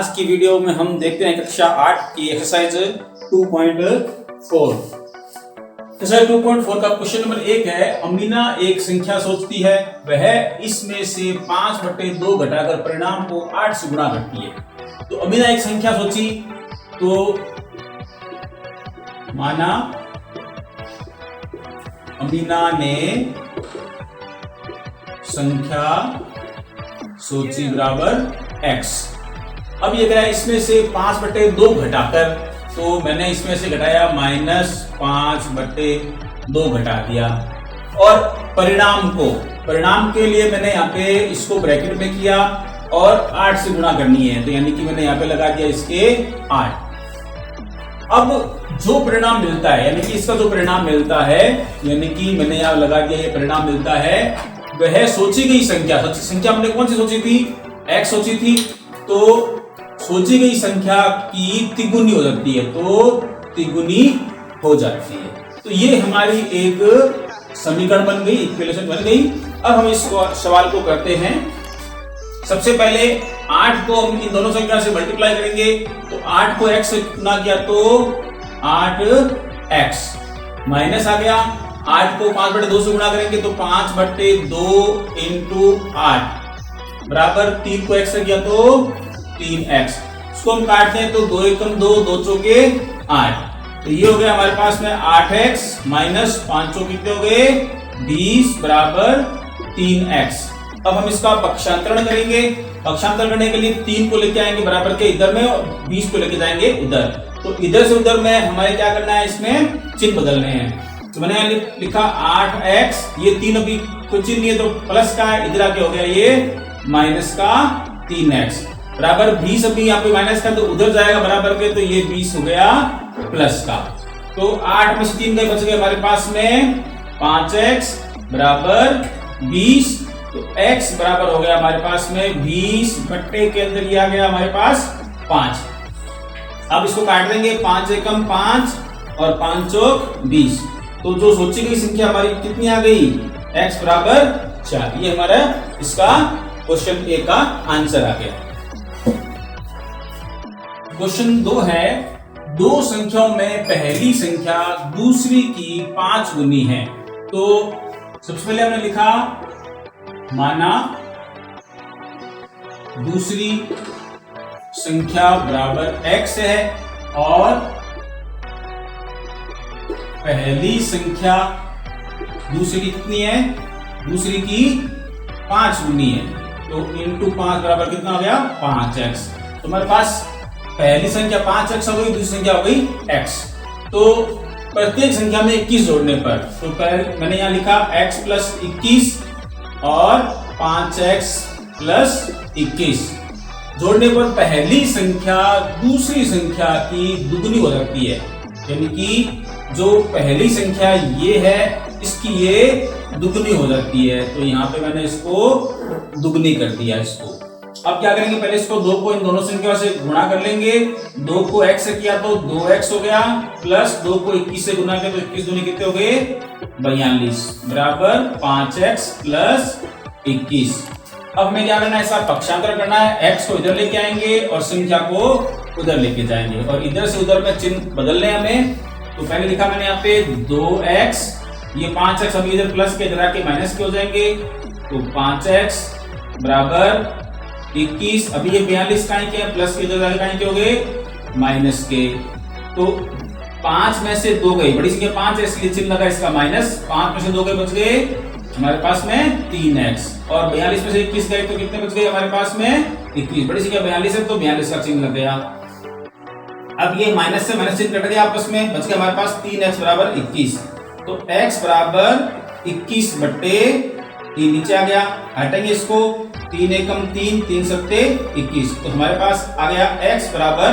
आज की वीडियो में हम देखते हैं कक्षा 8 की एक्सरसाइज 2.4। एक्सरसाइज 2.4 का क्वेश्चन नंबर 1 है, अमीना एक संख्या सोचती है, वह इसमें से 5/2 घटाकर परिणाम को 8 से गुणा करती है। तो अमीना एक संख्या सोची, तो माना अमीना ने संख्या सोची बराबर x। अब ये कह रहा है इसमें से 5/2 घटाकर, तो मैंने इसमें से घटाया -5/2 घटा दिया। और परिणाम के लिए मैंने यहाँ पे इसको ब्रैकेट में किया और 8 से गुणा करनी है, तो यानी कि मैंने यहाँ पे लगा दिया इसके 8। अब जो परिणाम मिलता है, यानी कि इसका जो परिणाम मिलता है, यानी कि मैंने यहाँ लगा दिया ये परिणाम मिलता है, वह सोची गई संख्या हमने कौन सी सोची थी? x सोची थी। तो सोची गई संख्या की तिगुनी हो जाती है, तो तिगुनी हो जाती है। तो ये हमारी एक समीकरण बन गई, इक्वेशन बन गई। अब हम इस सवाल को करते हैं। सबसे पहले 8 को हम इन दोनों संख्या से मल्टीप्लाई करेंगे, तो 8 को x से गुणा किया तो 8x माइनस आ गया। 8 को 5/2 से गुणा करेंगे तो 5/2 इंटू 8 बराबर 3 को x से किया तो 3x। इसको हम काटते हैं तो 2 एकम 2, 2 चौके 8। तो ये हो गया हमारे पास में 8x माइनस 5 चौके कितने हो गए? 20 बराबर 3x। अब हम इसका पक्षांतरण करेंगे। पक्षांतरण करने के लिए 3 को लेके आएंगे बराबर के इधर में और 20 को लेके जाएंगे उधर। तो इधर से उधर में हमारे क्या करना है, इसमें चिन्ह बदलने हैं। तो मैंने यहाँ लिखा 8x, ये 3 अभी कोई चिन्ह नहीं है तो प्लस का है, इधर आके हो गया ये माइनस का 3x बराबर 20। अभी यहाँ पे माइनस का तो उधर जाएगा बराबर के, तो ये 20 हो गया प्लस का। तो 8 में से 3 गए, बच गए हमारे पास में 5x बराबर 20। तो x बराबर हो गया हमारे पास में 20 बट्टे के अंदर ये आ गया हमारे पास 5। अब इसको काट देंगे, 5 एकम 5 और 5 चौक 20। तो जो सोची गई संख्या हमारी कितनी आ गई? x बराबर 4। ये हमारा इसका क्वेश्चन ए का आंसर आ गया। क्वेश्चन 2 है, दो संख्याओं में पहली संख्या दूसरी की 5 गुनी है। तो सबसे पहले हमने लिखा माना दूसरी संख्या बराबर x है और पहली संख्या दूसरी की कितनी है? दूसरी की 5 गुनी है। तो इंटू 5 बराबर कितना हो गया? 5x। तो हमारे पास पहली संख्या 5x हो गई, दूसरी संख्या हो गई x। तो प्रत्येक संख्या में 21 जोड़ने पर, तो पहले मैंने यहां लिखा x प्लस 21 और 5x प्लस 21 जोड़ने पर पहली संख्या दूसरी संख्या की दुगनी हो जाती है। यानी कि जो पहली संख्या ये है, इसकी ये दुगनी हो जाती है। तो यहाँ पे मैंने इसको दुगनी कर दिया इसको। अब क्या करेंगे, पहले इसको 2 को इन दोनों संख्या से गुणा कर लेंगे। 2 को x से किया तो 2x हो गया, प्लस 2 को 21 से गुणा किया तो 21 दूनी कितने हो गए? 42 बराबर 5x प्लस 21। अब हमें क्या करना है, इसका पक्षांतर करना है। x को इधर लेके आएंगे और संख्या को उधर लेके जाएंगे और इधर से उधर में चिन्ह बदलने हमें। तो पहले लिखा मैंने यहाँ पे 2x, ये 5x अभी इधर प्लस के इधर आके माइनस के हो जाएंगे। तो 5x बराबर 21, अभी ये 42 का के प्लस के इधर आगे के हो गए माइनस के। तो 5 में से 2 गए, बड़ी संख्या 5 है इसलिए चिन्ह लगा इसका माइनस। 5 में से 2 गए, बच गए हमारे पास में 3x और 42 में से 21 गए तो कितने बच गए हमारे पास में? 21। बड़ी संख्या 42 है तो 42 का चिन्ह लग गया। अब ये माइनस से माइनस चिन्ह कट गया आपस में, बच गया हमारे पास 3x बराबर 21। तो x बराबर 21 बट्टे 3 नीचे आ गया, हटाएंगे इसको। 3 एकम 3, 3 सत्ते 21। तो हमारे पास आ गया x बराबर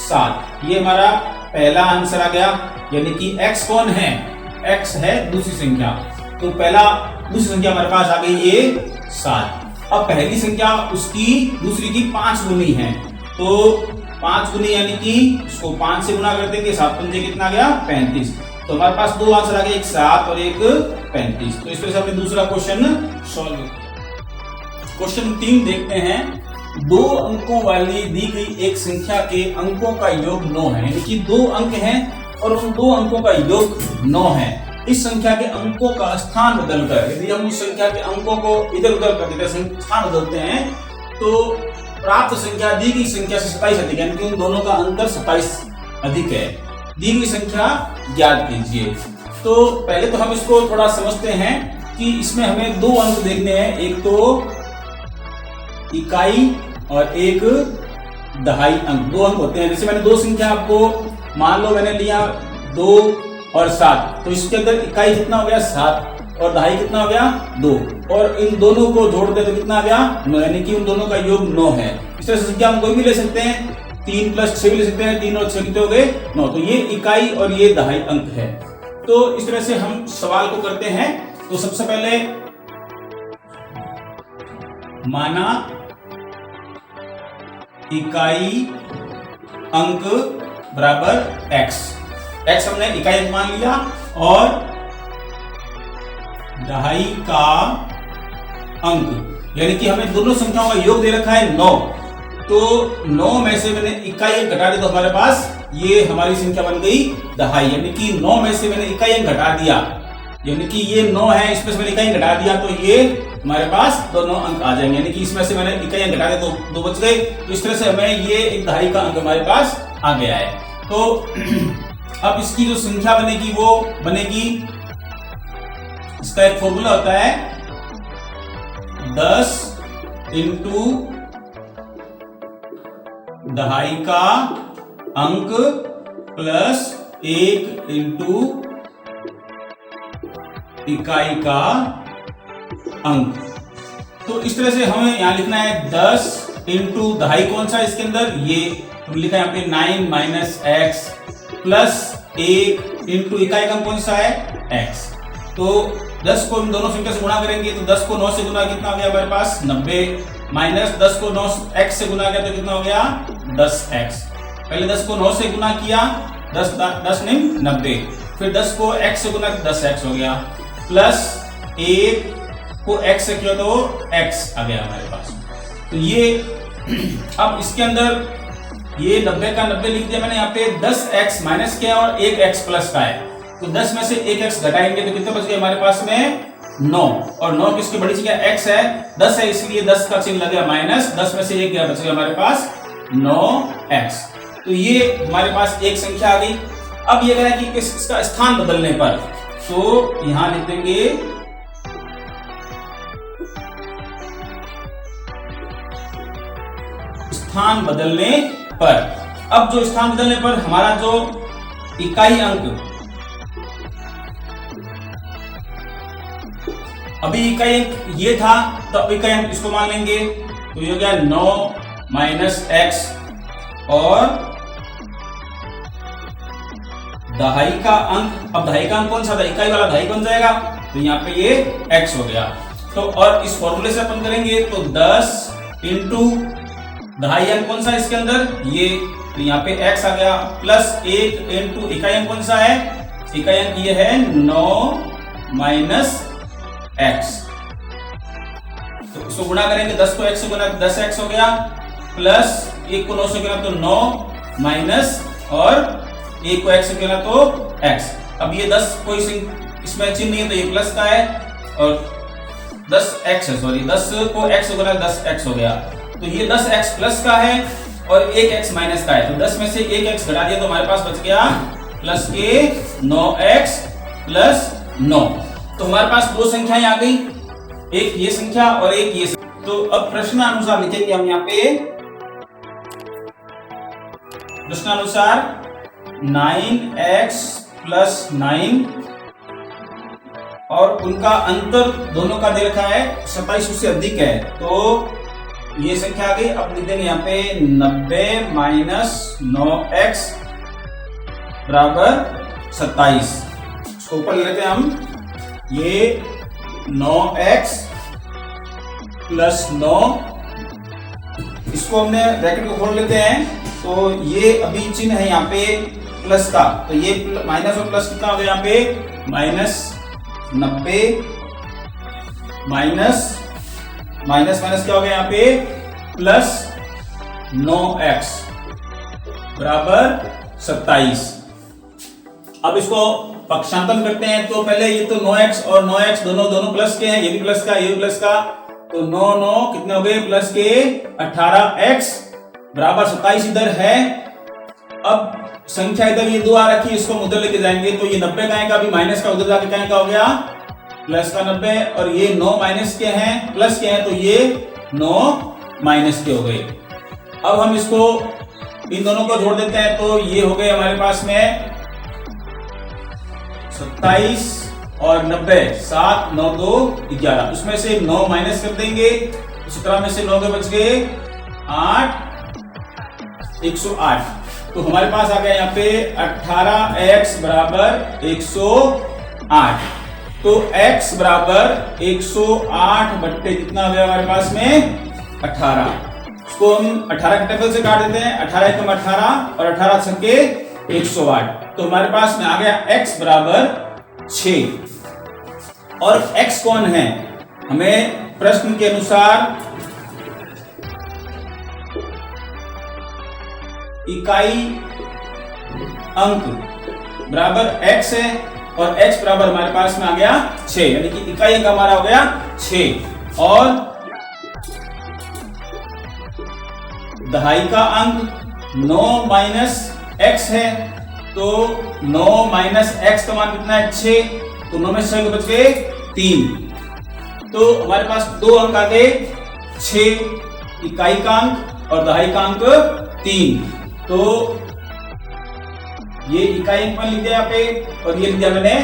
7। ये हमारा पहला आंसर आ गया। यानी कि x कौन है? x है दूसरी संख्या। तो पहला दूसरी संख्या हमारे पास आ गई ये 7। अब पहली संख्या उसकी दूसरी की 5 गुनी है। तो 5 गुनी यानी कि इसको 5 से गुणा कर देंगे, 7 पंजे कितना आ गया? 35। तो हमारे पास 2 आंसर आ गए, एक 7 और एक 35। तो इस तरह से हमने दूसरा क्वेश्चन सॉल्व किया। क्वेश्चन 3 देखते हैं। दो अंकों वाली दी गई एक संख्या के अंकों का योग 9 है, यानी कि 2 अंक हैं और उन 2 अंकों का योग 9 है। इस संख्या के अंकों का स्थान बदलकर, यदि हम उस संख्या के अंकों को इधर उधर कर देते हैं, स्थान बदलते हैं, तो प्राप्त संख्या दी गई संख्या से 27 अधिक है, यानी कि उन दोनों का अंतर 27 अधिक है। दी गई संख्या ज्ञात कीजिए। तो पहले तो हम इसको थोड़ा समझते हैं कि इसमें हमें 2 अंक देखने हैं, एक तो इकाई और एक दहाई अंक। 2 अंक होते हैं। जैसे मैंने 2 संख्या आपको, मान लो मैंने लिया 2 और 7, तो इसके अंदर इकाई कितना हो गया 7 और दहाई कितना हो गया 2, और इन दोनों को जोड़ दे तो कितना आ गया 9, यानी कि उन दोनों का योग 9 है। इस तरह से संख्या हम कोई भी ले सकते हैं, 3 + 6 भी ले सकते हैं, 3 और 6 कितने हो गए 9। तो ये इकाई और ये दहाई अंक है। तो इस तरह से हम सवाल को करते हैं। तो सबसे पहले माना इकाई अंक बराबर x, हमने इकाई अंक मान लिया, और दहाई का अंक, यानी कि हमें दोनों संख्याओं का योग दे रखा है 9। तो 9 में से मैंने इकाई अंक घटा दिया तो हमारे पास ये हमारी संख्या बन गई दहाई, यानी कि 9 में से मैंने इकाई अंक घटा दिया, यानी कि ये 9 है, इसमें से मैंने इकाई घटा दिया तो ये हमारे पास दोनों अंक आ जाएंगे, यानी कि इसमें से मैंने इकाई अंक घटा दिया तो 2 बच गए। तो इस तरह से हमें ये एक दहाई का अंक हमारे पास आ गया है। तो अब इसकी जो संख्या बनेगी वो बनेगी, इसका एक फॉर्मूला होता है 10 × दहाई का अंक प्लस 1 × इकाई का अंक। तो इस तरह से हमें यहां लिखना है 10 × दहाई कौन सा इसके अंदर, ये तो लिखा है यहाँ पे 9 - x प्लस 1 × इकाई का अंक कौन सा है x। तो 10 को हम दोनों संख्या से गुणा करेंगे, तो 10 को 9 से गुणा कितना हो गया हमारे पास 90, माइनस 10 को 9 x से गुणा किया तो कितना हो गया 10x। पहले 10 को 9 से गुणा किया, 10 × 90, फिर 10 को x से गुणा किया 10x हो गया, प्लस 1 को x से किया तो x आ गया हमारे पास। तो ये अब इसके अंदर ये 90 का 90 लिख दिया मैंने यहाँ पे, 10x माइनस किया और 1x प्लस का है, तो 10 में से 1x घटाएंगे तो कितने बच गए हमारे पास में 9, और 9 किसकी बड़ी संख्या x है, 10 है, इसलिए 10 का चिन्ह लग गया माइनस, 10 में से 1 गया, बच गया हमारे पास 9x। तो ये हमारे पास एक संख्या आ गई। अब ये कह रहा है कि इसका स्थान बदलने पर, तो यहां लिख देंगे स्थान बदलने पर। अब जो स्थान बदलने पर हमारा जो इकाई अंक, अभी इकाई अंक ये था, तो अब इकाई अंक इसको मान लेंगे, तो ये हो गया 9 - x, और दहाई का अंक, अब दहाई का अंक कौन सा था, इकाई वाला दहाई बन जाएगा, तो यहाँ पे ये x हो गया। तो और इस फॉर्मूले से अपन करेंगे तो 10 × दहाई अंक कौन सा है इसके अंदर ये, तो यहाँ पे x आ गया, प्लस 1 × इकाई अंक कौन सा है, इकाई अंक ये है 9 - x। तो इसको गुणा करेंगे, 10 को x से गुणा 10x हो गया, प्लस 1 को 9 से गुणा तो 9 माइनस, और 1 को x से गुणा तो x। अब ये 10 कोई इसमें चिन्ह नहीं है तो ये प्लस का है, और 10x है, सॉरी 10 को x से गुणा 10x हो गया, तो ये 10x प्लस का है और 1x माइनस का है, तो 10 में से 1x घटा दिया तो हमारे पास बच गया प्लस के 9x प्लस 9। तो हमारे पास दो संख्याएं आ गई, एक ये संख्या और एक ये संख्या। तो अब प्रश्नानुसार लिखेंगे हम यहाँ पे, प्रश्नानुसार 9x प्लस 9 और उनका अंतर दोनों का दे रखा है 27 उससे अधिक है, तो ये संख्या आ गई। अब लिख देंगे यहाँ पे 90 - 9x बराबर 27। इसको ऊपर ले लेते हैं हम, ये 9x प्लस 9, इसको हमने ब्रैकेट को खोल लेते हैं, तो ये अभी चिन्ह है यहाँ पे प्लस का, तो ये माइनस और प्लस कितना हो गया यहाँ पे -90 माइनस क्या हो गया यहाँ पे प्लस 9x बराबर 27। अब इसको पक्षांतन करते हैं। तो पहले ये तो 9x और 9x दोनों प्लस के हैं, ये भी प्लस का, ये भी प्लस का, तो 9 कितने हो गए प्लस के 18x बराबर 27 इधर है। अब संख्या इधर ये 2 आ रखी है, इसको उधर लेके जाएंगे तो ये 90 का आएगा, अभी माइनस का उधर जाके क्या का हो गया प्लस का 90, और ये 9 माइनस के हैं प्लस के हैं तो ये 9 माइनस के हो गए। अब हम इसको इन दोनों को जोड़ देते हैं तो ये हो गए हमारे पास में 27 और 90, 7 9 2 11, उसमें से 9 माइनस कर देंगे, 17 में से 9 के बच गए 8, 108। तो हमारे पास आ गया यहाँ पे 18x बराबर 108। तो x बराबर 108 बट्टे कितना आ गया हमारे पास में 18। इसको हम 18 के टेबल से काट देते हैं, 18 एकम 18 और 18 छक्के 108। तो हमारे पास में आ गया x बराबर 6। और x कौन है, हमें प्रश्न के अनुसार इकाई अंक बराबर x है और x बराबर हमारे पास में आ गया 6, यानी कि इकाई अंक हमारा हो गया 6। और दहाई का अंक 9 माइनस x है, तो 9 माइनस x का मान कितना है 6, तो 9 में 6 बच गए 3। तो हमारे पास 2 अंक आ गए, 6 इकाई का अंक और दहाई का अंक 3। तो ये इकाई अंक लिख दिया यहाँ पे और ये लिख दिया मैंने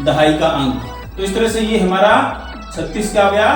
दहाई का अंक। तो इस तरह से ये हमारा 36 क्या हो गया